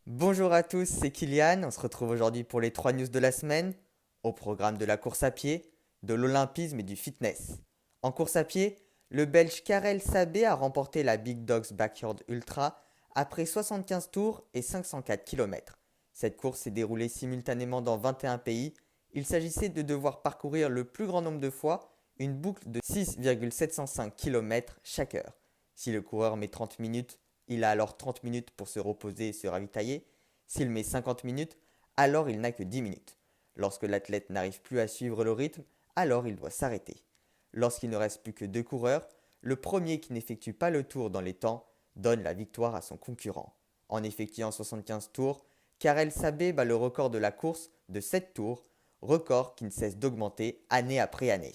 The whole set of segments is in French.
Bonjour à tous, c'est Kylian. On se retrouve aujourd'hui pour les 3 news de la semaine, au programme de la course à pied, de l'olympisme et du fitness. En course à pied, le Belge Karel Sabé a remporté la Big Dogs Backyard Ultra après 75 tours et 504 km. Cette course s'est déroulée simultanément dans 21 pays. Il s'agissait de devoir parcourir le plus grand nombre de fois une boucle de 6,705 km chaque heure. Si le coureur met 30 minutes, il a alors 30 minutes pour se reposer et se ravitailler. S'il met 50 minutes, alors il n'a que 10 minutes. Lorsque l'athlète n'arrive plus à suivre le rythme, alors il doit s'arrêter. Lorsqu'il ne reste plus que deux coureurs, le premier qui n'effectue pas le tour dans les temps donne la victoire à son concurrent. En effectuant 75 tours, Karel Sabé bat le record de la course de 7 tours, record qui ne cesse d'augmenter année après année.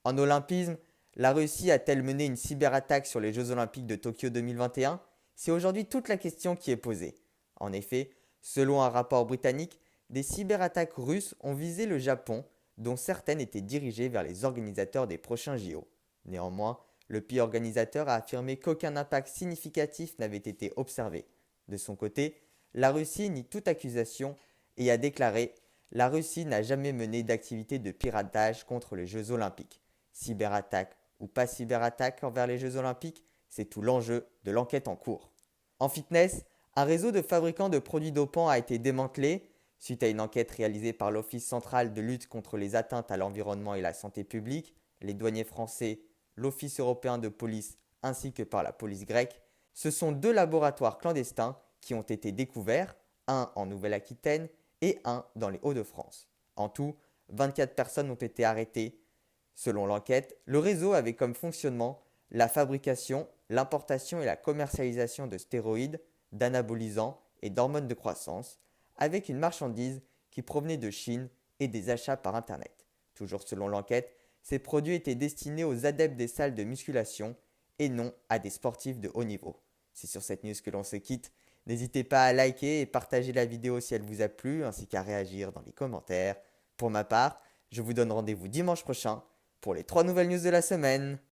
En olympisme, la Russie a-t-elle mené une cyberattaque sur les Jeux olympiques de Tokyo 2021? C'est aujourd'hui toute la question qui est posée. En effet, selon un rapport britannique, des cyberattaques russes ont visé le Japon, dont certaines étaient dirigées vers les organisateurs des prochains JO. Néanmoins, le pays organisateur a affirmé qu'aucun impact significatif n'avait été observé. De son côté, la Russie nie toute accusation et a déclaré: la Russie n'a jamais mené d'activité de piratage contre les Jeux olympiques. Cyberattaque ou pas cyberattaque envers les Jeux olympiques, c'est tout l'enjeu de l'enquête en cours. En fitness, un réseau de fabricants de produits dopants a été démantelé suite à une enquête réalisée par l'Office central de lutte contre les atteintes à l'environnement et la santé publique, les douaniers français, l'Office européen de police ainsi que par la police grecque. Ce sont deux laboratoires clandestins qui ont été découverts, un en Nouvelle-Aquitaine et un dans les Hauts-de-France. En tout, 24 personnes ont été arrêtées. Selon l'enquête, le réseau avait comme fonctionnement la fabrication, l'importation et la commercialisation de stéroïdes, d'anabolisants et d'hormones de croissance, avec une marchandise qui provenait de Chine et des achats par Internet. Toujours selon l'enquête, ces produits étaient destinés aux adeptes des salles de musculation et non à des sportifs de haut niveau. C'est sur cette news que l'on se quitte. N'hésitez pas à liker et partager la vidéo si elle vous a plu, ainsi qu'à réagir dans les commentaires. Pour ma part, je vous donne rendez-vous dimanche prochain pour les 3 nouvelles news de la semaine.